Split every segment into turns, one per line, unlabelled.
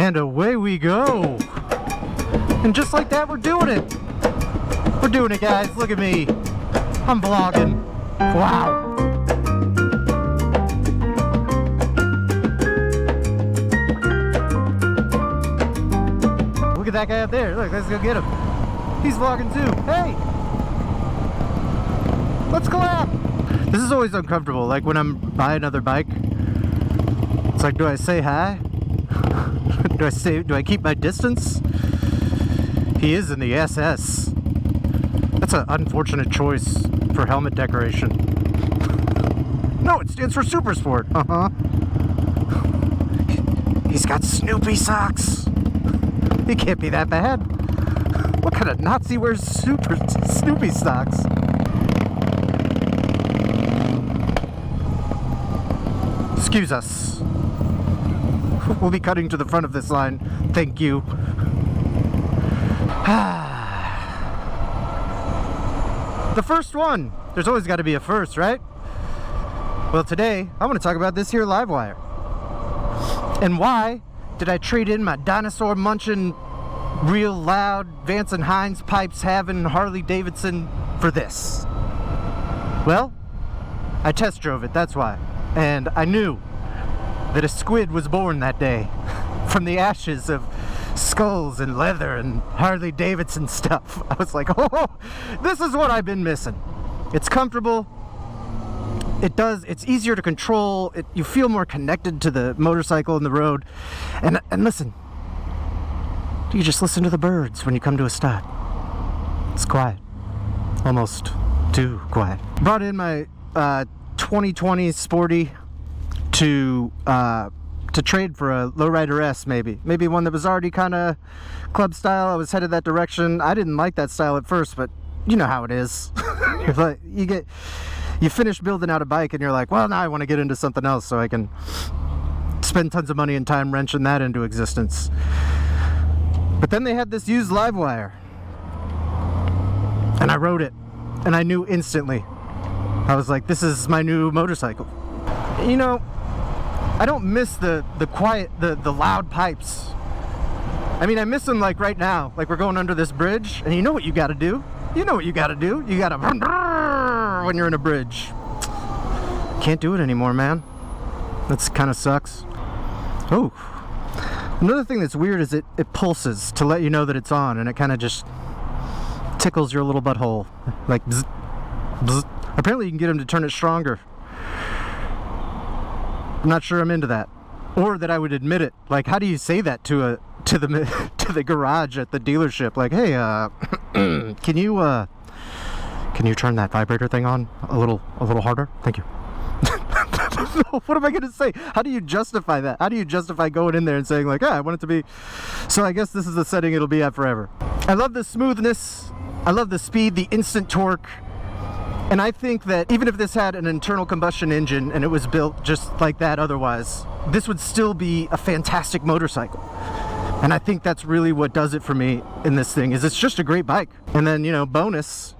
And away we go. And just like that, we're doing it. We're doing it, guys. Look at me. I'm vlogging. Wow. Look at that guy up there. Look, let's go get him. He's vlogging too. Hey. Let's collab. This is always uncomfortable. Like when I'm by another bike. It's like, do I say hi? Do I keep my distance? He is in the SS. That's an unfortunate choice for helmet decoration. No, it stands for Super Sport. He's got Snoopy socks. He can't be that bad. What kind of Nazi wears Snoopy socks? Excuse us. We'll be cutting to the front of this line. Thank you. The first one. There's always got to be a first, right? Well, today, I want to talk about this here Live Wire. And why did I trade in my dinosaur munching, real loud Vance and Hines pipes having Harley Davidson for this? Well, I test drove it, that's why. And I knew that a squid was born that day from the ashes of skulls and leather and Harley Davidson stuff. I was like, oh, this is what I've been missing. It's comfortable. It's easier to control. You feel more connected to the motorcycle and the road. And listen, you just listen to the birds when you come to a stop. It's quiet. Almost too quiet. Brought in my 2020 Sporty to trade for a lowrider S, maybe one that was already kind of club style. I was headed that direction. I didn't like that style at first, but you know how it is. You're like, you finish building out a bike and you're like, well, now I want to get into something else so I can spend tons of money and time wrenching that into existence. But then they had this used Live Wire, and I rode it, and I knew instantly. I was like, this is my new motorcycle. You know, I don't miss the quiet, the loud pipes. I mean, I miss them like right now. Like we're going under this bridge, and you know what you gotta do? You know what you gotta do? You gotta when you're in a bridge. Can't do it anymore, man. That's kind of sucks. Oh. Another thing that's weird is it pulses to let you know that it's on, and it kind of just tickles your little butthole. Like bzz, bzz. Apparently you can get them to turn it stronger. I'm not sure I'm into that, or that I would admit it. Like, how do you say that to the garage at the dealership? Like, hey, can you turn that vibrator thing on a little harder? Thank you. What am I gonna say? How do you justify that? How do you justify going in there and saying like, I want it to be? So I guess this is the setting it'll be at forever. I love the smoothness. I love the speed, the instant torque. And I think that even if this had an internal combustion engine and it was built just like that otherwise, this would still be a fantastic motorcycle. And I think that's really what does it for me in this thing, is it's just a great bike. And then, you know, bonus,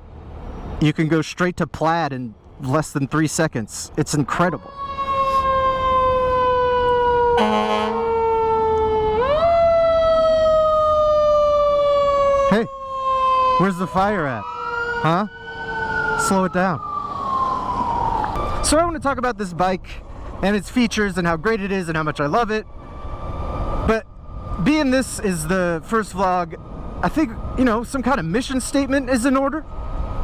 you can go straight to plaid in less than 3 seconds. It's incredible. Hey, where's the fire at? Huh? Slow it down. So I want to talk about this bike and its features and how great it is and how much I love it. But being this is the first vlog, I think, you know, some kind of mission statement is in order.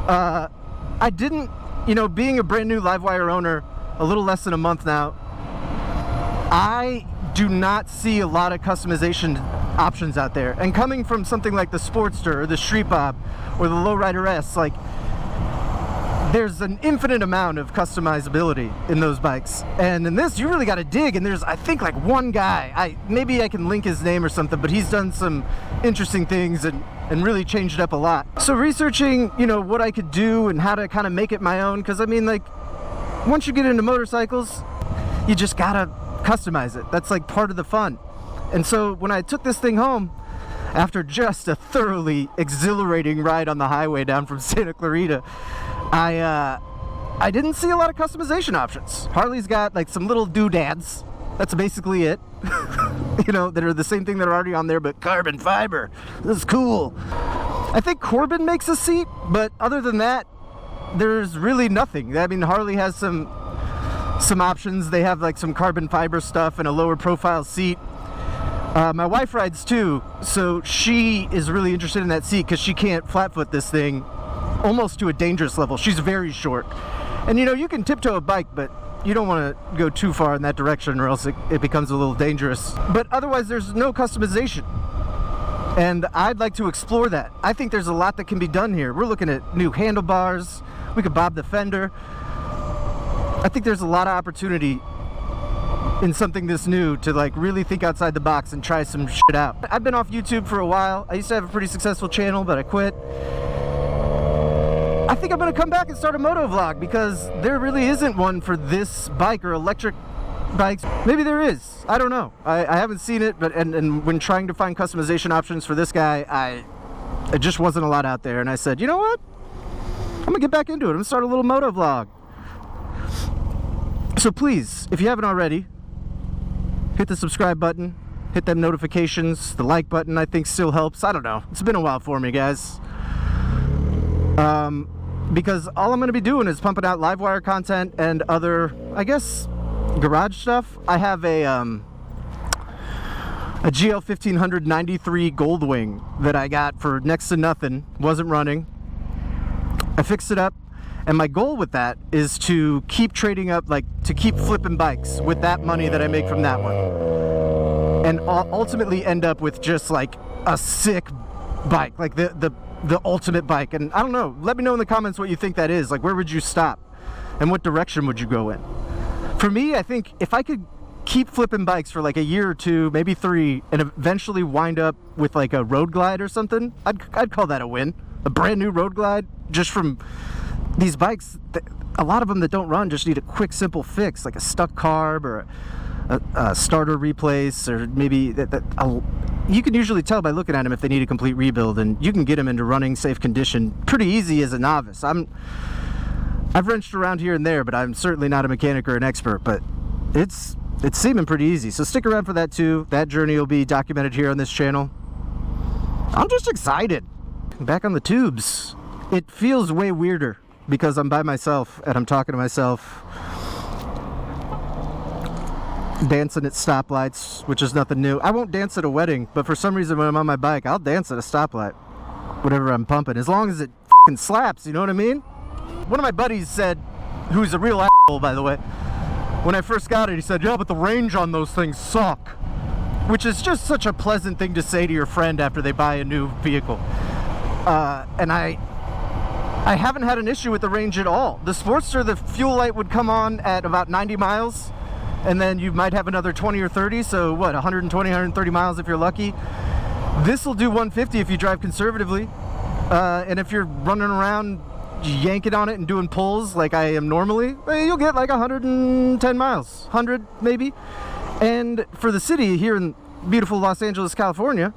I didn't, you know, being a brand new Livewire owner, a little less than a month now, I do not see a lot of customization options out there. And coming from something like the Sportster or the Street Bob or the Lowrider S, like, there's an infinite amount of customizability in those bikes. And in this, you really got to dig. And there's, I think, like one guy, maybe I can link his name or something, but he's done some interesting things and really changed it up a lot. So researching, you know, what I could do and how to kind of make it my own. Because, I mean, like, once you get into motorcycles, you just got to customize it. That's, like, part of the fun. And so when I took this thing home, after just a thoroughly exhilarating ride on the highway down from Santa Clarita, I didn't see a lot of customization options. Harley's got like some little doodads, That's basically it. You know, that are the same thing that are already on there, but carbon fiber. This is cool. I think Corbin makes a seat, but other than that, there's really nothing. I mean, Harley has some options. They have like some carbon fiber stuff and a lower profile seat. My wife rides too, so she is really interested in that seat because she can't flat foot this thing almost to a dangerous level. She's very short. And you know, you can tiptoe a bike, but you don't want to go too far in that direction or else it becomes a little dangerous. But otherwise, there's no customization. And I'd like to explore that. I think there's a lot that can be done here. We're looking at new handlebars. We could bob the fender. I think there's a lot of opportunity in something this new to like really think outside the box and try some shit out. I've been off YouTube for a while. I used to have a pretty successful channel, but I quit. I think I'm gonna come back and start a moto vlog because there really isn't one for this bike or electric bikes. Maybe there is. I don't know. I haven't seen it, but and when trying to find customization options for this guy, it just wasn't a lot out there. And I said, you know what? I'm gonna get back into it. I'm gonna start a little moto vlog. So please, if you haven't already, hit the subscribe button, hit them notifications. The like button I think still helps. I don't know. It's been a while for me, guys. Because all I'm going to be doing is pumping out LiveWire content and other, I guess, garage stuff. I have a GL 1593 Goldwing that I got for next to nothing. Wasn't running. I fixed it up. And my goal with that is to keep trading up, like to keep flipping bikes with that money that I make from that one. And ultimately end up with just like a sick bike, like the ultimate bike. And I don't know, let me know in the comments what you think that is. Like, where would you stop and what direction would you go in? For me, I think if I could keep flipping bikes for like a year or two, maybe 3, and eventually wind up with like a road glide or something, I'd call that a win. A brand new road glide just from these bikes. A lot of them that don't run just need a quick simple fix, like a stuck carb or a starter replace, or maybe you can usually tell by looking at them if they need a complete rebuild, and you can get them into running safe condition pretty easy as a novice. I've wrenched around here and there, but I'm certainly not a mechanic or an expert, but it's seeming pretty easy. So stick around for that too. That journey will be documented here on this channel. I'm just excited. Back on the tubes. It feels way weirder because I'm by myself and I'm talking to myself, dancing at stoplights, which is nothing new. I won't dance at a wedding, but for some reason when I'm on my bike, I'll dance at a stoplight, whatever I'm pumping, as long as it f***ing slaps, you know what I mean? One of my buddies said, who's a real asshole, by the way, when I first got it, he said, yeah, but the range on those things suck, which is just such a pleasant thing to say to your friend after they buy a new vehicle. And I haven't had an issue with the range at all. The Sportster, the fuel light would come on at about 90 miles, and then you might have another 20 or 30, so what, 120, 130 miles if you're lucky. This will do 150 if you drive conservatively, and if you're running around yanking on it and doing pulls like I am normally, you'll get like 110 miles, 100 maybe. And for the city here in beautiful Los Angeles, California,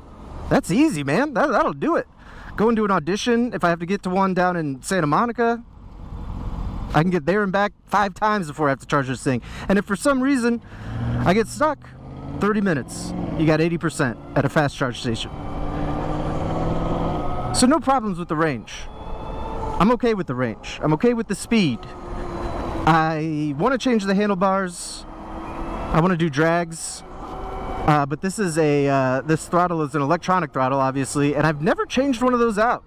that's easy, man. That'll do it. Go into an audition. If I have to get to one down in Santa Monica, I can get there and back 5 times before I have to charge this thing. And if for some reason I get stuck, 30 minutes, you got 80% at a fast charge station. So no problems with the range. I'm okay with the range. I'm okay with the speed. I want to change the handlebars. I want to do drags. But this is this throttle is an electronic throttle, obviously, and I've never changed one of those out.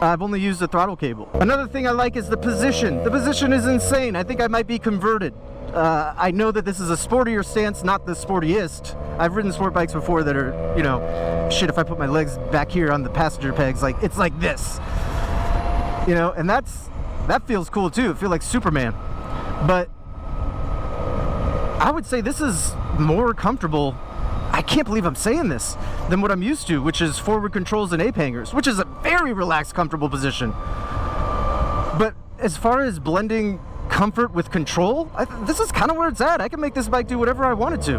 I've only used the throttle cable. Another thing I like is the position. The position is insane. I think I might be converted. I know that this is a sportier stance, not the sportiest. I've ridden sport bikes before that are, you know, shit, if I put my legs back here on the passenger pegs, like, it's like this. You know, and that feels cool too. It feels like Superman. But I would say this is more comfortable, I can't believe I'm saying this, than what I'm used to, which is forward controls and ape hangers, which is a very relaxed, comfortable position. But as far as blending comfort with control, this is kind of where it's at. I can make this bike do whatever I wanted to.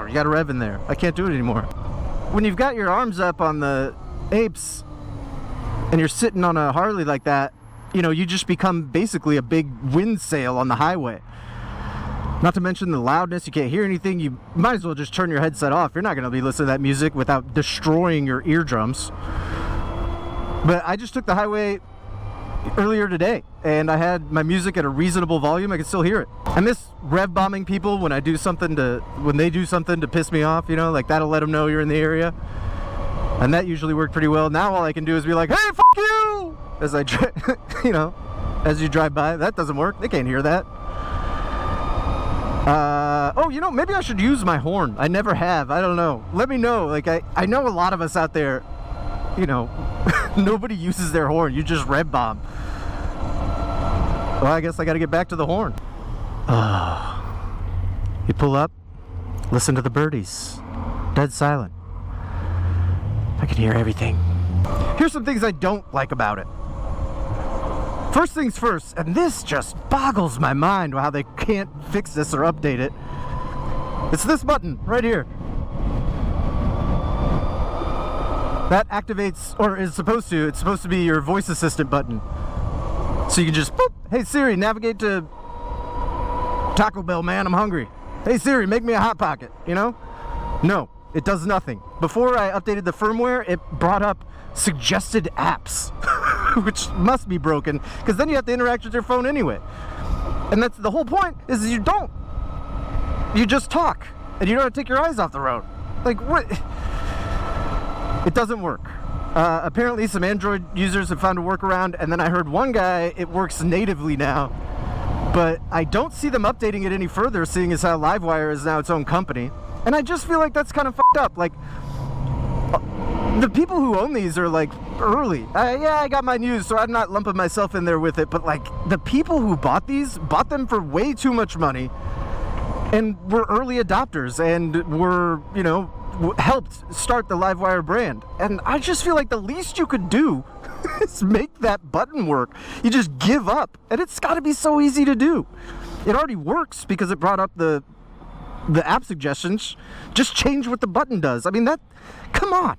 You got a rev in there. I can't do it anymore. When you've got your arms up on the apes and you're sitting on a Harley like that, you know, you just become basically a big wind sail on the highway. Not to mention the loudness, you can't hear anything. You might as well just turn your headset off. You're not going to be listening to that music without destroying your eardrums. But I just took the highway earlier today, and I had my music at a reasonable volume. I could still hear it. I miss rev bombing people when they do something to piss me off, you know, like that'll let them know you're in the area. And that usually worked pretty well. Now all I can do is be like, hey, f*** you! As I, you know, as you drive by. That doesn't work. They can't hear that. Oh, you know, maybe I should use my horn. I never have. I don't know. Let me know. Like, I know a lot of us out there, you know, nobody uses their horn. You just rev bomb. Well, I guess I got to get back to the horn. You pull up, listen to the birdies. Dead silent. I can hear everything. Here's some things I don't like about it. First things first, and this just boggles my mind how they can't fix this or update it. It's this button right here. That activates, or is supposed to, it's supposed to be your voice assistant button. So you can just, boop, hey Siri, navigate to Taco Bell, man, I'm hungry. Hey Siri, make me a Hot Pocket, you know? No, it does nothing. Before I updated the firmware, it brought up suggested apps, which must be broken, because then you have to interact with your phone anyway. And that's the whole point, is you don't. You just talk, and you don't have to take your eyes off the road. Like, what? It doesn't work. Apparently some Android users have found a workaround, and then I heard one guy, it works natively now, but I don't see them updating it any further, seeing as how LiveWire is now its own company. And I just feel like that's kind of fucked up. Like, the people who own these are like early. Yeah, I got mine used, so I'm not lumping myself in there with it, but like the people who bought these bought them for way too much money and were early adopters and were, you know, helped start the LiveWire brand. And I just feel like the least you could do is make that button work. You just give up, and it's got to be so easy to do. It already works because it brought up the app suggestions. Just change what the button does. I mean, that, come on.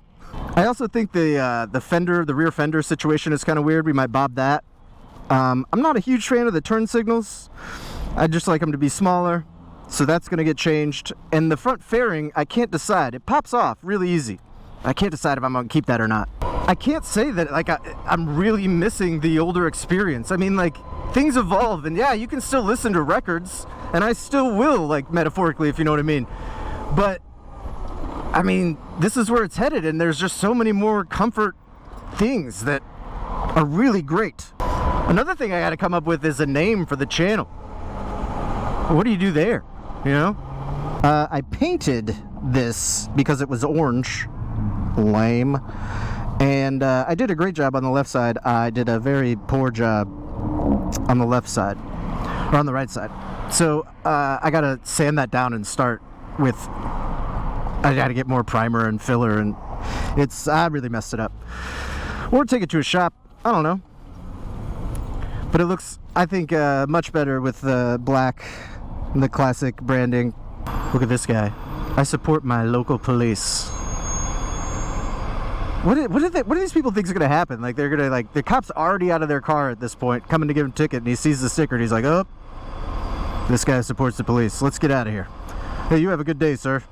I also think the rear fender situation is kind of weird. We might bob that. I'm not a huge fan of the turn signals. I just like them to be smaller, so that's going to get changed. And the front fairing, I can't decide. It pops off really easy. I can't decide if I'm going to keep that or not. I can't say that like I'm really missing the older experience. I mean, like, things evolve, and yeah, you can still listen to records, and I still will, like, metaphorically, if you know what I mean. But I mean, this is where it's headed, and there's just so many more comfort things that are really great. Another thing I got to come up with is a name for the channel. What do you do there? You know? I painted this because it was orange. Lame. And I did a great job on the left side. I did a very poor job on the left side, or on the right side. So I got to sand that down and start with, I got to get more primer and filler, and I really messed it up. Or take it to a shop, I don't know. But it looks, I think, much better with the black, the classic branding. Look at this guy. I support my local police. What do these people think is going to happen? Like, they're going to, like, the cop's already out of their car at this point, coming to give him a ticket, and he sees the sticker, and he's like, oh, this guy supports the police. Let's get out of here. Hey, you have a good day, sir.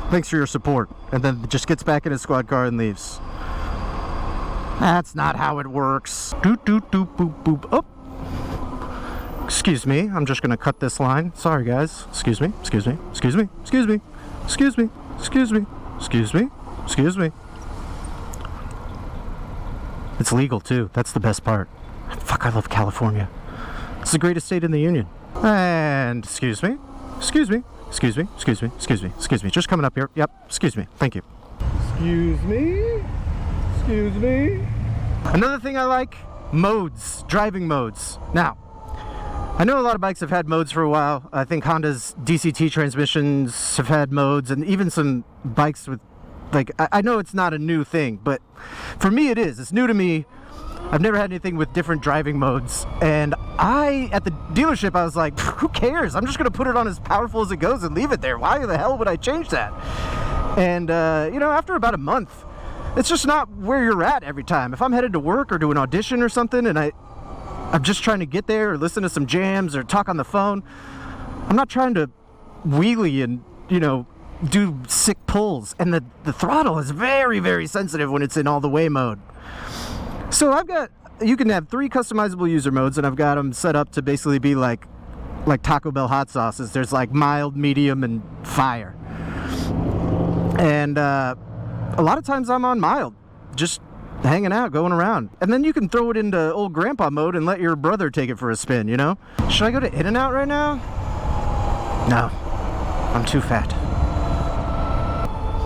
Thanks for your support. And then just gets back in his squad car and leaves. That's not how it works. Doot, doot, doot, boop, boop. Oh. Excuse me. I'm just going to cut this line. Sorry, guys. Excuse me. Excuse me. Excuse me. Excuse me. Excuse me. Excuse me. Excuse me. Excuse me. It's legal, too. That's the best part. Fuck, I love California. It's the greatest state in the union. And excuse me. Excuse me. Excuse me. Excuse me. Excuse me. Excuse me. Just coming up here. Yep. Excuse me. Thank you. Excuse me. Excuse me. Another thing I like, modes. Driving modes. Now, I know a lot of bikes have had modes for a while. I think Honda's DCT transmissions have had modes, and even some bikes with, like, I know it's not a new thing, but for me it is. It's new to me. I've never had anything with different driving modes, and at the dealership, I was like, who cares? I'm just going to put it on as powerful as it goes and leave it there. Why the hell would I change that? And, you know, after about a month, it's just not where you're at every time. If I'm headed to work or do an audition or something, and I'm just trying to get there or listen to some jams or talk on the phone, I'm not trying to wheelie and, you know, do sick pulls. And the throttle is very, very sensitive when it's in all the way mode. So you can have 3 customizable user modes, and I've got them set up to basically be like Taco Bell hot sauces. There's like mild, medium, and fire. And a lot of times I'm on mild, just hanging out, going around. And then you can throw it into old grandpa mode and let your brother take it for a spin, you know? Should I go to In-N-Out right now? No, I'm too fat.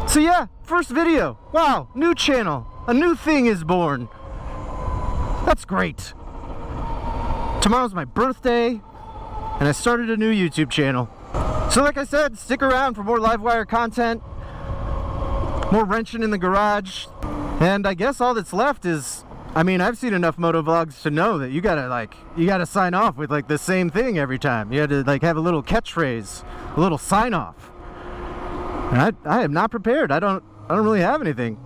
So yeah, first video. Wow, new channel. A new thing is born. That's great. Tomorrow's my birthday, and I started a new YouTube channel. So like I said, stick around for more Livewire content, more wrenching in the garage, and I guess all that's left is, I mean, I've seen enough moto vlogs to know that you gotta sign off with like the same thing every time. You had to like have a little catchphrase, a little sign off. And I am not prepared. I don't really have anything.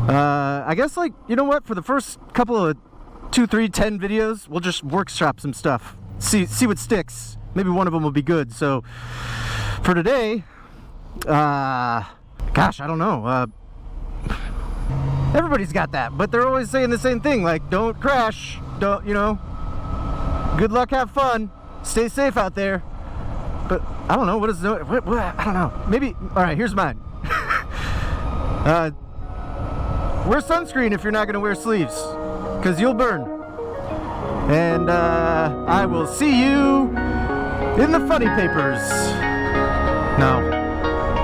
I guess, like, you know what, for the first couple of 2, 3, 10 videos, we'll just workshop some stuff, see what sticks. Maybe one of them will be good. So for today, gosh, I don't know, everybody's got that, but they're always saying the same thing, like, don't crash, don't, you know, good luck, have fun, stay safe out there. But I don't know, what I don't know, maybe, all right, here's mine. Wear sunscreen if you're not going to wear sleeves, because you'll burn. And I will see you in the funny papers. No,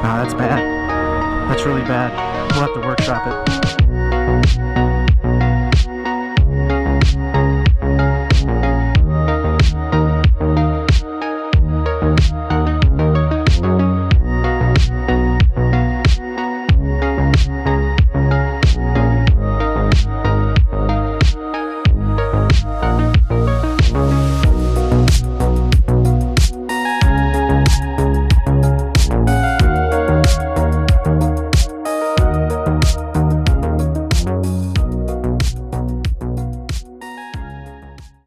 that's bad. That's really bad. We'll have to workshop it.